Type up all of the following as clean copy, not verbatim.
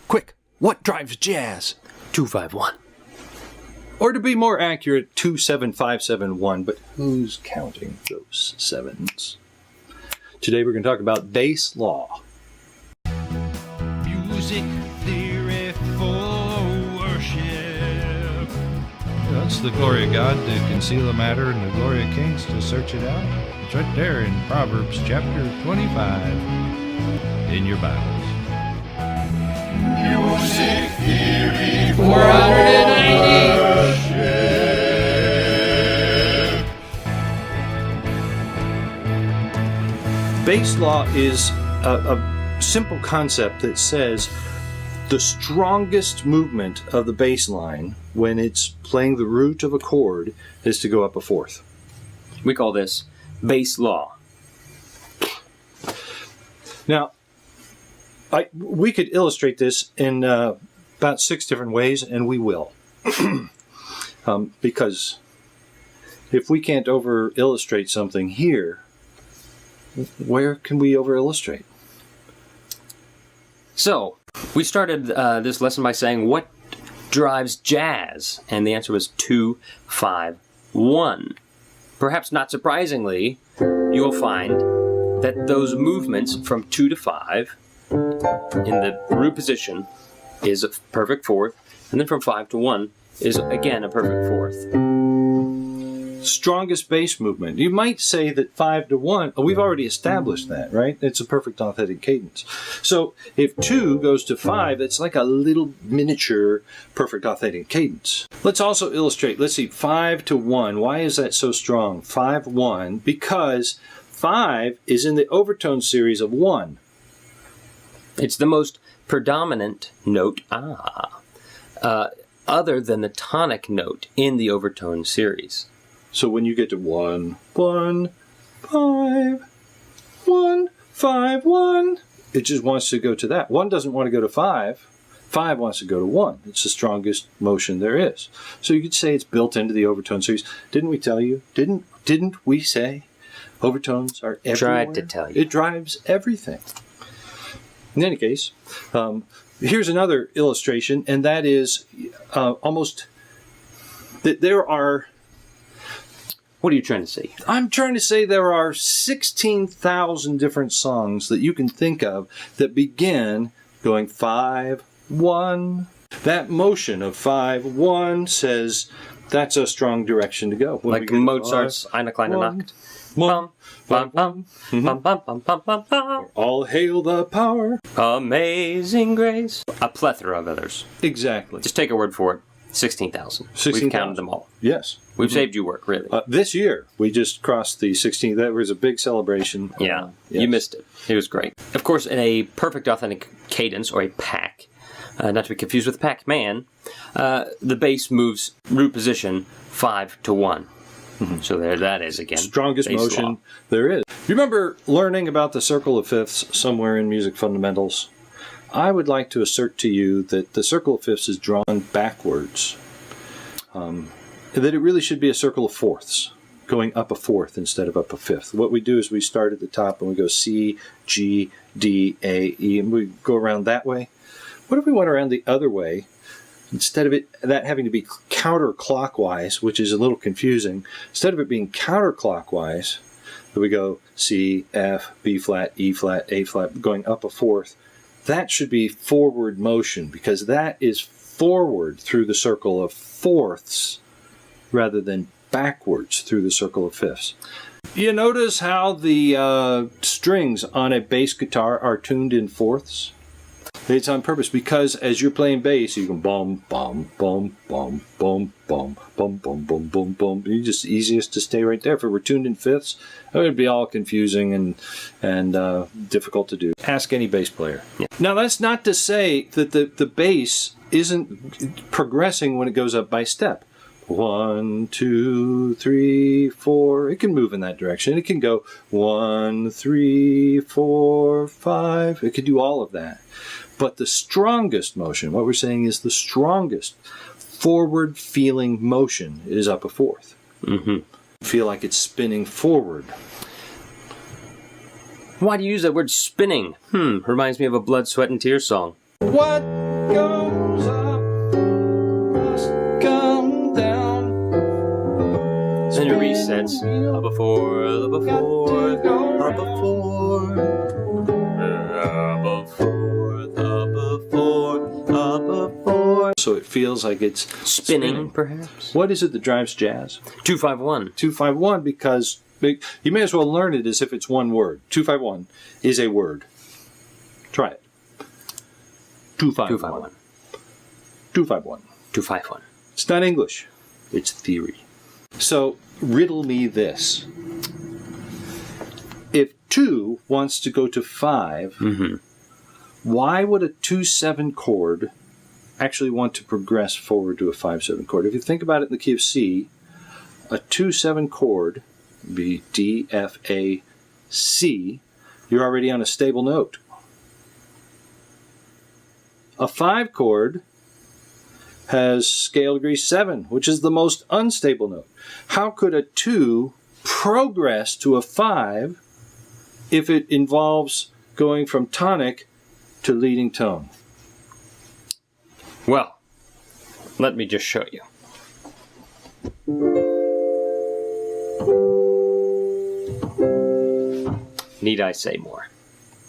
Quick, what drives jazz? 251. Or to be more accurate, 27571, but who's counting those sevens? Today we're going to talk about bass law. Music theory for worship. That's the glory of God to conceal the matter and the glory of kings to search it out. It's right there in Proverbs chapter 25 in your Bibles. Music theory for 490. Bass law is a simple concept that says the strongest movement of the bass line when it's playing the root of a chord is to go up a fourth. We call this bass law. Now, we could illustrate this in about 6 different ways, and we will. Because if we can't over-illustrate something here, where can we over-illustrate? So, we started this lesson by saying, what drives jazz? And the answer was 2-5-1. Perhaps not surprisingly, you will find that those movements from 2 to 5 in the root position is a perfect fourth, and then from 5 to 1 is again a perfect fourth. Strongest bass movement. You might say that 5 to 1, we've already established that, right? It's a perfect authentic cadence. So if 2 goes to 5, it's like a little miniature perfect authentic cadence. Let's also illustrate. Let's see, 5 to 1. Why is that so strong? 5-1, because 5 is in the overtone series of 1. It's the most predominant note, other than the tonic note in the overtone series. So when you get to 1, 1, 5, 1, 5, 1, it just wants to go to that. 1 doesn't want to go to 5. 5 wants to go to 1. It's the strongest motion there is. So you could say it's built into the overtone series. Didn't we tell you? Didn't we say overtones are everywhere? Tried to tell you. It drives everything. In any case, here's another illustration, and that is almost that there are... What are you trying to say? I'm trying to say there are 16,000 different songs that you can think of that begin going 5-1. That motion of 5-1 says that's a strong direction to go. When like Mozart's Eine kleine Nacht. Bum, bum, bum, bum, bum, bum, bum, bum, bum. All hail the power. Amazing Grace. A plethora of others. Exactly. Just take a word for it. 16,000. We've counted them all. Yes. We've saved you work, really. This year, we just crossed the 16th. That was a big celebration. Yeah. Yes. You missed it. It was great. Of course, in a perfect authentic cadence, or a pack, not to be confused with Pac-Man, the bass moves root position 5 to 1. Mm-hmm. So there that is again. Strongest motion law there is. You remember learning about the circle of fifths somewhere in music fundamentals? I would like to assert to you that the circle of fifths is drawn backwards. That it really should be a circle of fourths, going up a fourth instead of up a fifth. What we do is we start at the top and we go C, G, D, A, E, and we go around that way. What if we went around the other way? Instead of that having to be counterclockwise, which is a little confusing, instead of it being counterclockwise, we go C, F, B flat, E flat, A flat, going up a fourth. That should be forward motion, because that is forward through the circle of fourths rather than backwards through the circle of fifths. You notice how the strings on a bass guitar are tuned in fourths? It's on purpose, because as you're playing bass, you can boom, boom, boom, boom, boom, boom, boom, boom, boom, boom, boom. It's just easiest to stay right there. If it were tuned in fifths, it would be all confusing and difficult to do. Ask any bass player. Yeah. Now, that's not to say that the bass isn't progressing when it goes up by step. 1, 2, 3, 4. It can move in that direction. It can go 1, 3, 4, 5. It can do all of that. But the strongest motion, what we're saying is the strongest forward-feeling motion is up a fourth. Mm-hmm. Feel like it's spinning forward. Why do you use that word spinning? Reminds me of a Blood, Sweat, and Tears song. What goes up must come down. Then it resets. Up a fourth, up a fourth, up a fourth, up a fourth, up a fourth, up a fourth. So it feels like it's Spinning, perhaps. What is it that drives jazz? 251. 251, because you may as well learn it as if it's one word. 251 is a word. Try it. 251. 251. 251. It's not English. It's theory. So, riddle me this. If 2 wants to go to 5, why would a 2-7 chord actually want to progress forward to a 5-7 chord? If you think about it in the key of C, a 2-7 chord would be D, F, A, C. You're already on a stable note. A 5 chord has scale degree 7, which is the most unstable note. How could a 2 progress to a 5 if it involves going from tonic to leading tone? Well, let me just show you. Need I say more?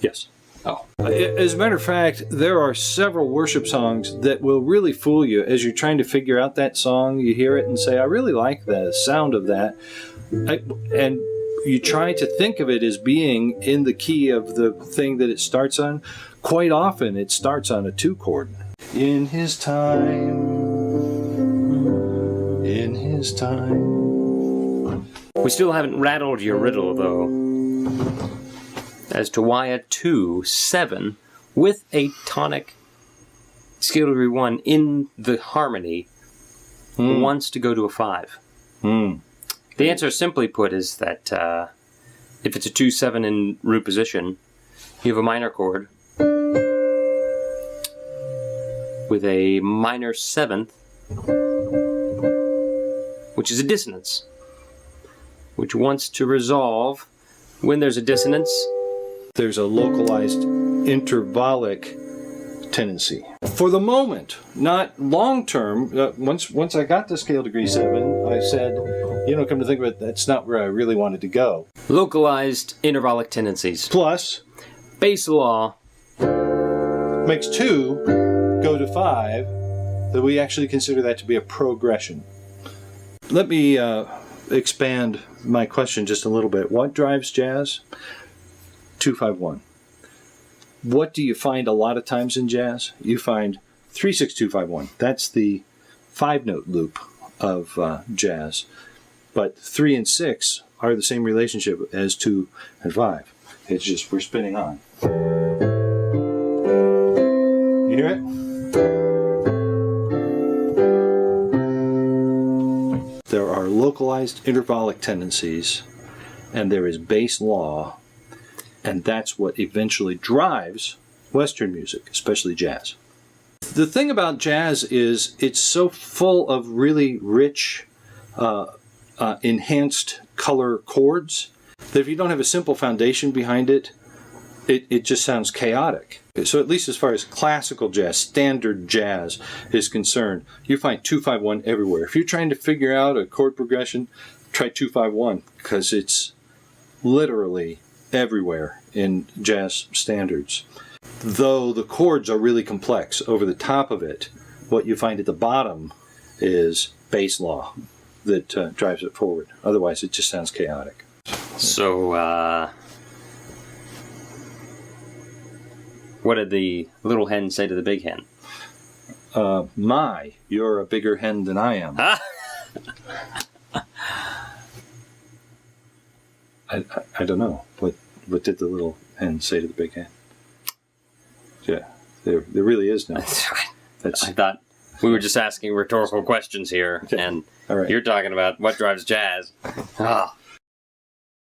Yes. Oh. As a matter of fact, there are several worship songs that will really fool you as you're trying to figure out that song. You hear it and say, I really like the sound of that. And you try to think of it as being in the key of the thing that it starts on. Quite often, it starts on a 2 chord. In his time, in his time. We still haven't rattled your riddle, though, as to why a 2-7 with a tonic scale degree 1 in the harmony wants to go to a 5. The answer, simply put, is that if it's a 2-7 in root position, you have a minor chord with a minor 7th, which is a dissonance, which wants to resolve when there's a dissonance. There's a localized intervallic tendency. For the moment, not long term, once I got to scale degree 7, I said, come to think of it, that's not where I really wanted to go. Localized intervallic tendencies. Plus, Bass law makes 2 go to 5, that we actually consider that to be a progression. Let me expand my question just a little bit. What drives jazz? 251. What do you find a lot of times in jazz? You find 3-6-2-5-1. That's the 5-note loop of jazz. But 3 and 6 are the same relationship as 2 and 5. It's just we're spinning on. You hear it? There are localized intervallic tendencies, and there is bass law, and that's what eventually drives Western music, especially jazz. The thing about jazz is it's so full of really rich, enhanced color chords that if you don't have a simple foundation behind it, it just sounds chaotic. So at least as far as classical jazz, standard jazz is concerned, you find 2-5-1 everywhere. If you're trying to figure out a chord progression, try 2-5-1 because it's literally everywhere in jazz standards. Though the chords are really complex, over the top of it, what you find at the bottom is bass law that drives it forward. Otherwise, it just sounds chaotic. So, what did the little hen say to the big hen? You're a bigger hen than I am. I don't know. What did the little hen say to the big hen? Yeah, there really is no. That's right. I thought we were just asking rhetorical questions here, Okay. and All right. You're talking about what drives jazz. Ah.